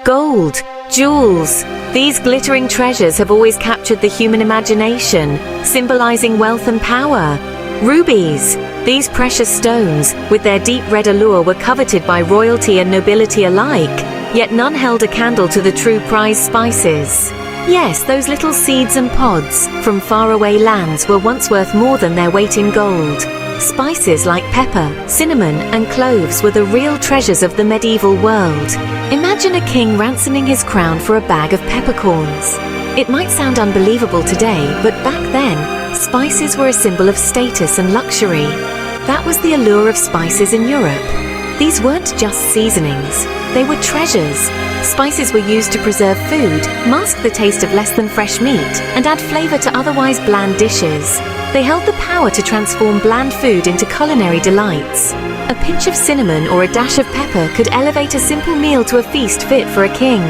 Gold, jewels. These glittering treasures have always captured the human imagination, symbolizing wealth and power. Rubies. These precious stones, with their deep red allure, were coveted by royalty and nobility alike, yet none held a candle to the true prize spices. Yes, those little seeds and pods from faraway lands were once worth more than their weight in gold. Spices like pepper, cinnamon, and cloves were the real treasures of the medieval world. Imagine a king ransoming his crown for a bag of peppercorns. It might sound unbelievable today, but back then, spices were a symbol of status and luxury. That was the allure of spices in Europe. These weren't just seasonings, they were treasures. Spices were used to preserve food, mask the taste of less than fresh meat, and add flavor to otherwise bland dishes. They held the power to transform bland food into culinary delights. A pinch of cinnamon or a dash of pepper could elevate a simple meal to a feast fit for a king.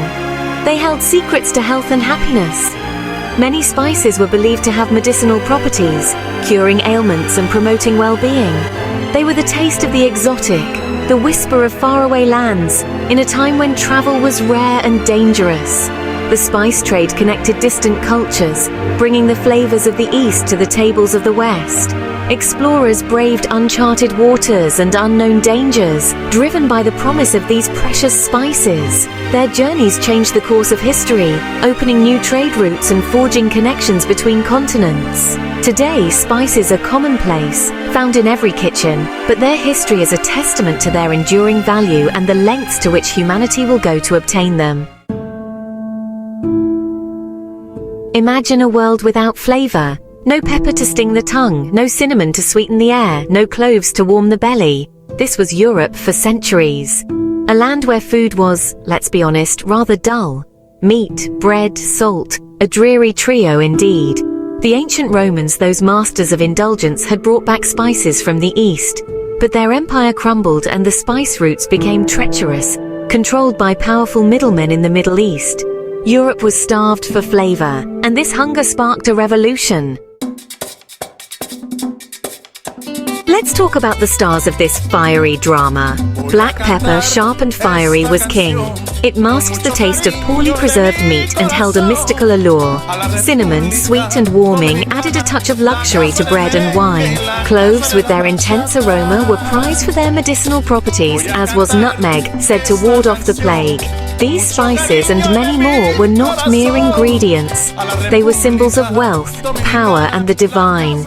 They held secrets to health and happiness. Many spices were believed to have medicinal properties, curing ailments and promoting well-being. They were the taste of the exotic, the whisper of faraway lands, in a time when travel was rare and dangerous. The spice trade connected distant cultures, bringing the flavors of the East to the tables of the West. Explorers braved uncharted waters and unknown dangers, driven by the promise of these precious spices. Their journeys changed the course of history, opening new trade routes and forging connections between continents. Today, spices are commonplace, found in every kitchen, but their history is a testament to their enduring value and the lengths to which humanity will go to obtain them. Imagine a world without flavor. No pepper to sting the tongue, no cinnamon to sweeten the air, no cloves to warm the belly. This was Europe for centuries. A land where food was, let's be honest, rather dull. Meat, bread, salt, a dreary trio indeed. The ancient Romans, those masters of indulgence, had brought back spices from the East. But their empire crumbled and the spice routes became treacherous, controlled by powerful middlemen in the Middle East. Europe was starved for flavor, and this hunger sparked a revolution. Let's talk about the stars of this fiery drama. Black pepper, sharp and fiery, was king. It masked the taste of poorly preserved meat and held a mystical allure. Cinnamon, sweet and warming, added a touch of luxury to bread and wine. Cloves, with their intense aroma, were prized for their medicinal properties, as was nutmeg, said to ward off the plague. These spices and many more were not mere ingredients. They were symbols of wealth, power, and the divine.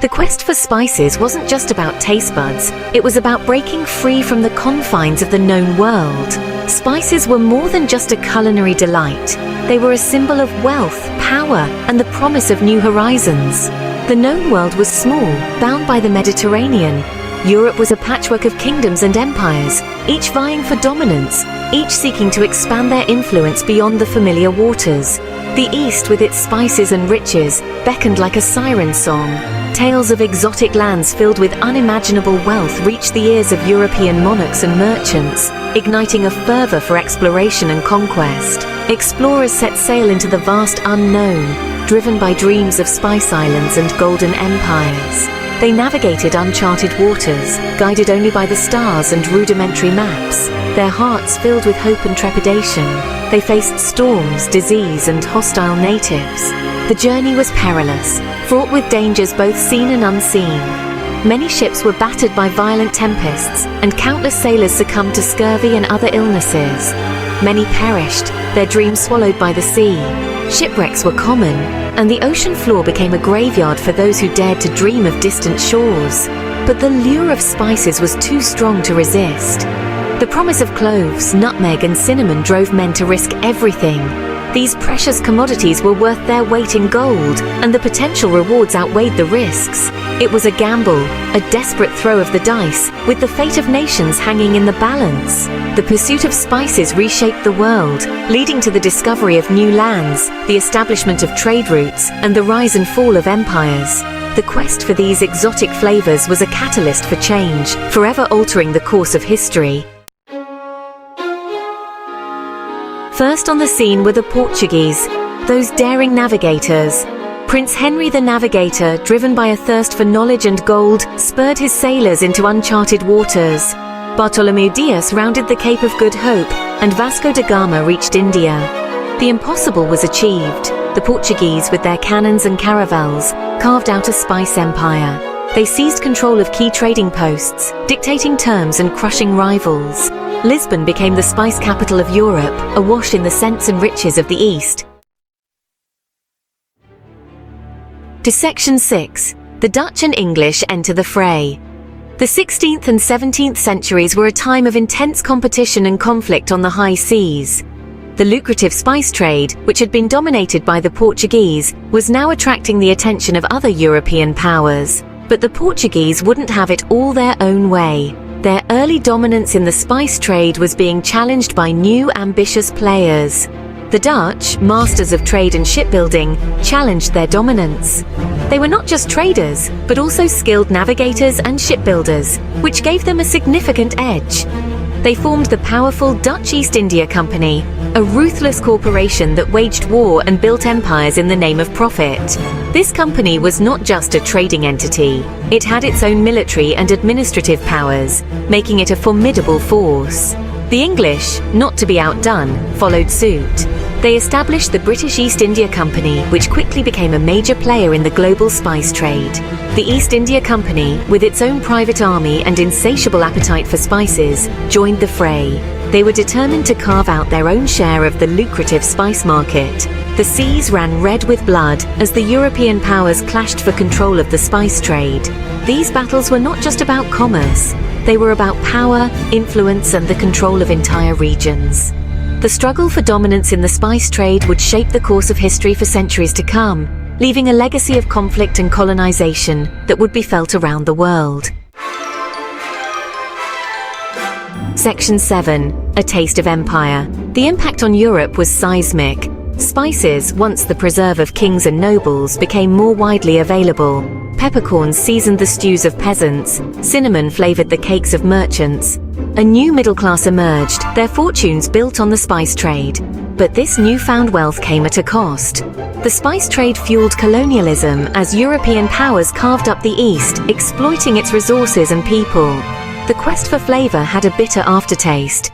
The quest for spices wasn't just about taste buds, it was about breaking free from the confines of the known world. Spices were more than just a culinary delight. They were a symbol of wealth, power, and the promise of new horizons. The known world was small, bound by the Mediterranean. Europe was a patchwork of kingdoms and empires, each vying for dominance, each seeking to expand their influence beyond the familiar waters. The East, with its spices and riches, beckoned like a siren song. Tales of exotic lands filled with unimaginable wealth reached the ears of European monarchs and merchants, igniting a fervor for exploration and conquest. Explorers set sail into the vast unknown, driven by dreams of spice islands and golden empires. They navigated uncharted waters, guided only by the stars and rudimentary maps, their hearts filled with hope and trepidation. They faced storms, disease, and hostile natives. The journey was perilous, fraught with dangers both seen and unseen. Many ships were battered by violent tempests, and countless sailors succumbed to scurvy and other illnesses. Many perished, their dreams swallowed by the sea. Shipwrecks were common, and the ocean floor became a graveyard for those who dared to dream of distant shores. But the lure of spices was too strong to resist. The promise of cloves, nutmeg, and cinnamon drove men to risk everything. These precious commodities were worth their weight in gold, and the potential rewards outweighed the risks. It was a gamble, a desperate throw of the dice, with the fate of nations hanging in the balance. The pursuit of spices reshaped the world, leading to the discovery of new lands, the establishment of trade routes, and the rise and fall of empires. The quest for these exotic flavors was a catalyst for change, forever altering the course of history. First on the scene were the Portuguese, those daring navigators. Prince Henry the Navigator, driven by a thirst for knowledge and gold, spurred his sailors into uncharted waters. Bartolomeu Dias rounded the Cape of Good Hope, and Vasco da Gama reached India. The impossible was achieved. The Portuguese, with their cannons and caravels, carved out a spice empire. They seized control of key trading posts, dictating terms and crushing rivals. Lisbon became the spice capital of Europe, awash in the scents and riches of the East. To Section 6. The Dutch and English enter the fray. The 16th and 17th centuries were a time of intense competition and conflict on the high seas. The lucrative spice trade, which had been dominated by the Portuguese, was now attracting the attention of other European powers. But the Portuguese wouldn't have it all their own way. Their early dominance in the spice trade was being challenged by new ambitious players. The Dutch, masters of trade and shipbuilding, challenged their dominance. They were not just traders, but also skilled navigators and shipbuilders, which gave them a significant edge. They formed the powerful Dutch East India Company, a ruthless corporation that waged war and built empires in the name of profit. This company was not just a trading entity. It had its own military and administrative powers, making it a formidable force. The English, not to be outdone, followed suit. They established the British East India Company, which quickly became a major player in the global spice trade. The East India Company, with its own private army and insatiable appetite for spices, joined the fray. They were determined to carve out their own share of the lucrative spice market. The seas ran red with blood as the European powers clashed for control of the spice trade. These battles were not just about commerce. They were about power, influence, and the control of entire regions. The struggle for dominance in the spice trade would shape the course of history for centuries to come, leaving a legacy of conflict and colonization that would be felt around the world. Section 7. A Taste of Empire. The impact on Europe was seismic. Spices, once the preserve of kings and nobles, became more widely available. Peppercorns seasoned the stews of peasants. Cinnamon flavored the cakes of merchants. A new middle class emerged, their fortunes built on the spice trade. But this newfound wealth came at a cost. The spice trade fueled colonialism as European powers carved up the East, exploiting its resources and people. The quest for flavor had a bitter aftertaste.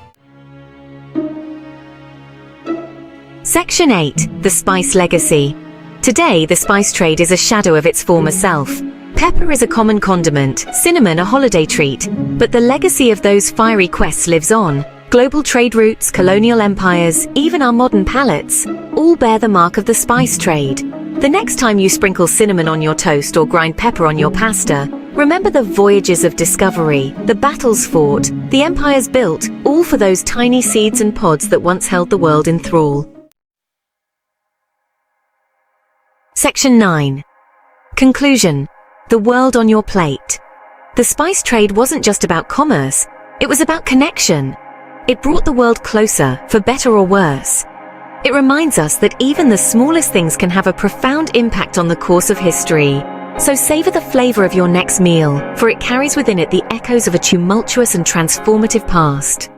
Section 8. The Spice Legacy. Today, the spice trade is a shadow of its former self. Pepper is a common condiment, cinnamon a holiday treat, but the legacy of those fiery quests lives on. Global trade routes, colonial empires, even our modern palates, all bear the mark of the spice trade. The next time you sprinkle cinnamon on your toast or grind pepper on your pasta, remember the voyages of discovery, the battles fought, the empires built, all for those tiny seeds and pods that once held the world in thrall. Section 9. Conclusion. The world on your plate. The spice trade wasn't just about commerce, it was about connection. It brought the world closer, for better or worse. It reminds us that even the smallest things can have a profound impact on the course of history. So savor the flavor of your next meal, for it carries within it the echoes of a tumultuous and transformative past.